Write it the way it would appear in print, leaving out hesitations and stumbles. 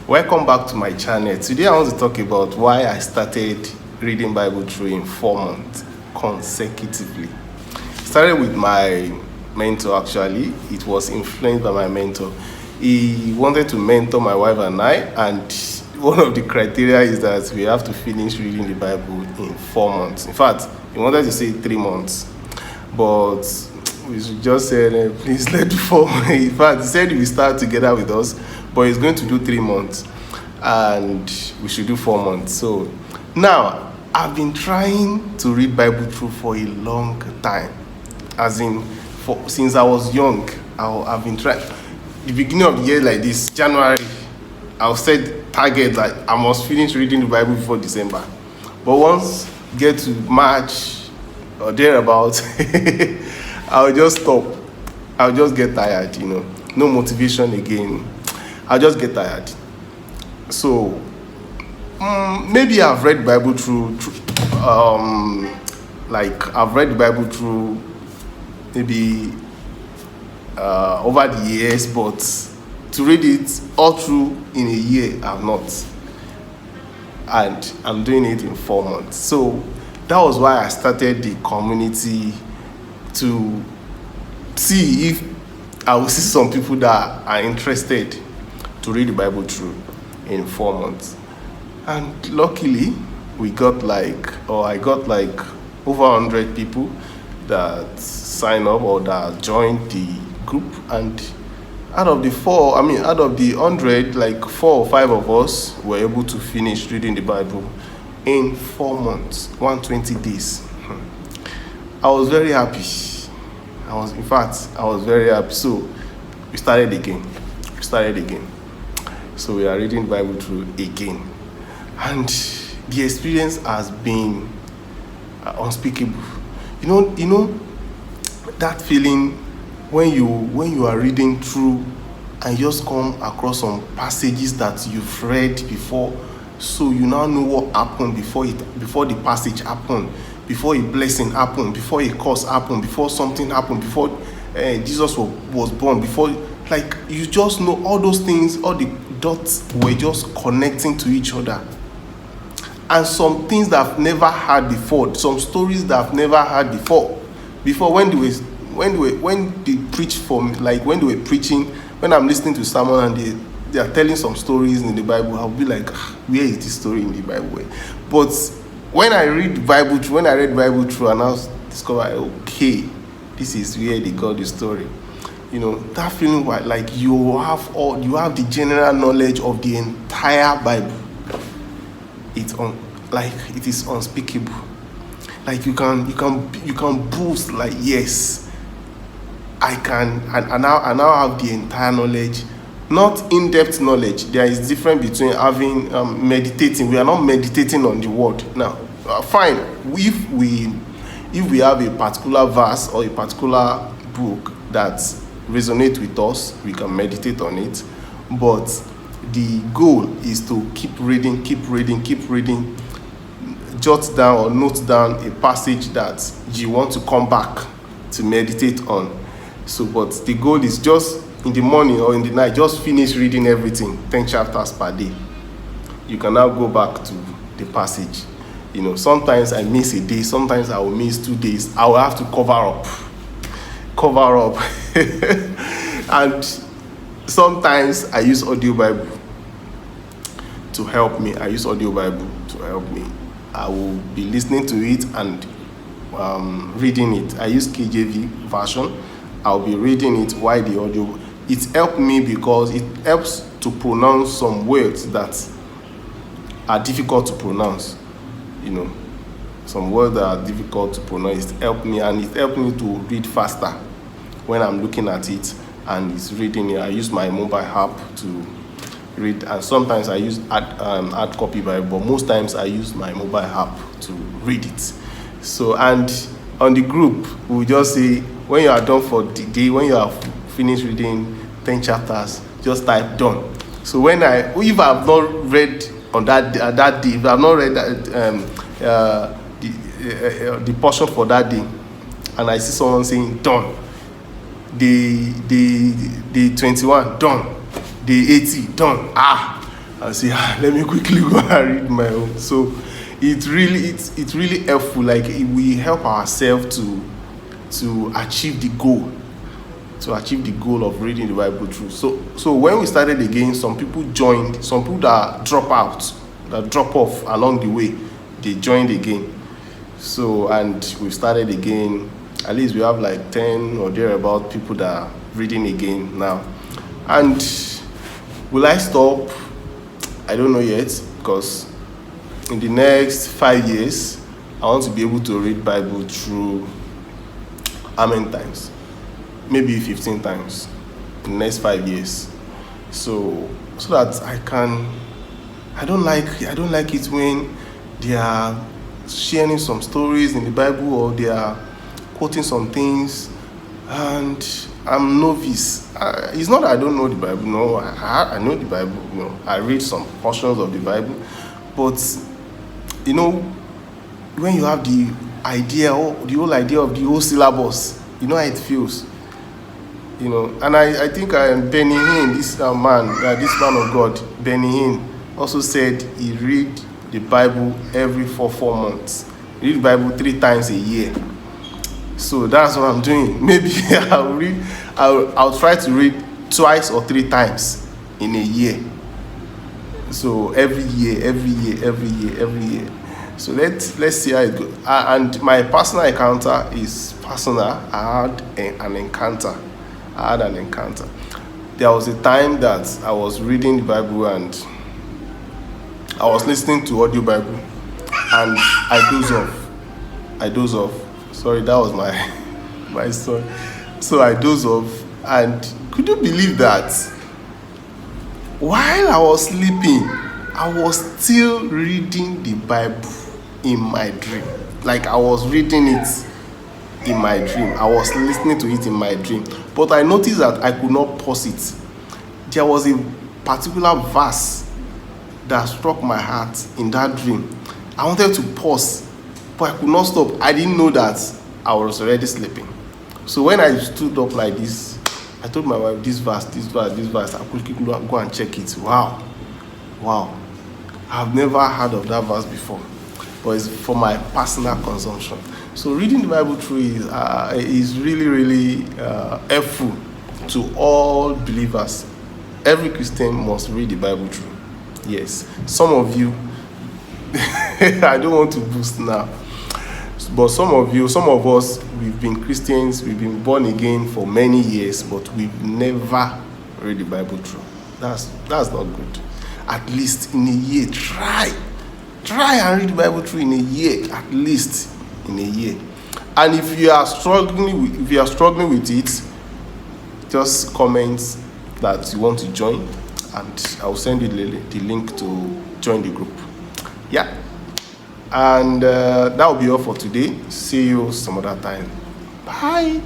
Welcome back to my channel. Today I want to talk about why I started reading Bible through in 4 months consecutively. Started with my mentor. Actually, it was influenced by my mentor. He wanted to mentor my wife and I, and one of the criteria is that we have to finish reading the Bible in 4 months. In fact, he wanted to say 3 months, but we just said, please let do 4 months. In fact, he said he will start together with us, but he's going to do 3 months and we should do 4 months. So now I've been trying to read Bible through for a long time, as in since I was young. I've been trying. The beginning of the year, like this January, I'll set target that I must finish reading the Bible before December. But once get to March or thereabouts, I'll just stop. I'll just get tired, no motivation again. I'll just get tired. So maybe I've read Bible through I've read the Bible through maybe over the years, but to read it all through in a year, I've not. And I'm doing it in 4 months. So that was why I started the community, to see if I will see some people that are interested to read the Bible through in 4 months. And luckily, I got like over 100 people that sign up or that joined the group. And out of the 100, like 4 or 5 of us were able to finish reading the Bible in 4 months, 120 days. I was very happy. I was very happy. So we started again. So we are reading Bible through again. And the experience has been unspeakable. You know that feeling when you are reading through and you just come across some passages that you've read before, so you now know what happened before the passage happened, before a blessing happened, before a curse happened, before something happened, before Jesus was born, before, like, you just know all those things, all the dots were just connecting to each other. And some things that I've never heard before, some stories that I've never heard before when they preach for me, like when they were preaching, when I'm listening to someone and they are telling some stories in the Bible, I'll be like, where is this story in the Bible? But when I read Bible through, and I discover, okay, this is where they got the story. That feeling like you have the general knowledge of the entire Bible. It is unspeakable. Like you can boast, like, yes, I can, and now have the entire knowledge. Not in-depth knowledge. There is difference between having meditating. We are not meditating on the word. Now, fine. If we have a particular verse or a particular book that resonates with us, we can meditate on it. But the goal is to keep reading. Jot down or note down a passage that you want to come back to meditate on. So, but the goal is just in the morning or in the night, just finish reading everything, 10 chapters per day. You can now go back to the passage. Sometimes I miss a day, sometimes I will miss 2 days. I will have to cover up. And sometimes I use audio Bible to help me. I will be listening to it and reading it. I use KJV version. I'll be reading it while the audio. It helped me because it helps to pronounce some words that are difficult to pronounce. Some words that are difficult to pronounce. It helped me, and it helped me to read faster when I'm looking at it and it's reading it. I use my mobile app to read, and sometimes I use hard copy Bible, but most times I use my mobile app to read it. So, and on the group, we just say, when you are done for the day, when you have finished reading 10 chapters, just type done. So if I've not read on that day, if I've not read the portion for that day, and I see someone saying done, the 21 done, the 80 done, and say, let me quickly go and read my own. So it's really helpful. Like we help ourselves to achieve the goal, of reading the Bible through. So when we started again, some people joined, some people that drop off along the way, they joined again. So, and we started again. At least we have like 10 or thereabout people that are reading again now. And will I stop? I don't know yet, because in the next 5 years, I want to be able to read Bible through how many times? Maybe 15 times in the next 5 years. So that I don't like it when they are sharing some stories in the Bible, or they are quoting some things, and I'm novice. It's not that I don't know the Bible. No, I know the Bible. I read some portions of the Bible, but when you have the whole idea of the whole syllabus, you know how it feels. And I think Benny Hinn, this man of God, Benny Hinn, also said he read the Bible every 4 months. He read the Bible 3 times a year. So that's what I'm doing. Maybe I'll try to read twice or 3 times in a year. So every year. So let's see how it goes. And my personal encounter is personal. I had an encounter. There was a time that I was reading the Bible and I was listening to audio Bible, and I doze off. Sorry, that was my son. So I doze off, and could you believe that while I was sleeping, I was still reading the Bible in my dream? Like I was reading it in my dream. I was listening to it in my dream. But I noticed that I could not pause it. There was a particular verse that struck my heart in that dream. I wanted to pause, but I could not stop. I didn't know that I was already sleeping. So when I stood up like this, I told my wife, this verse, I quickly go and check it. Wow. I've never heard of that verse before, but it's for my personal consumption. So reading the Bible through is really, really helpful to all believers. Every Christian must read the Bible through. Yes, some of you, I don't want to boast now, but some of us, we've been Christians, we've been born again for many years, but we've never read the Bible through. That's not good. At least in a year, try and read the Bible through in a year, at least in a year. And if you are struggling with it, just comment that you want to join, and I'll send you the link to join the group. Yeah. And that will be all for today. See you some other time. Bye.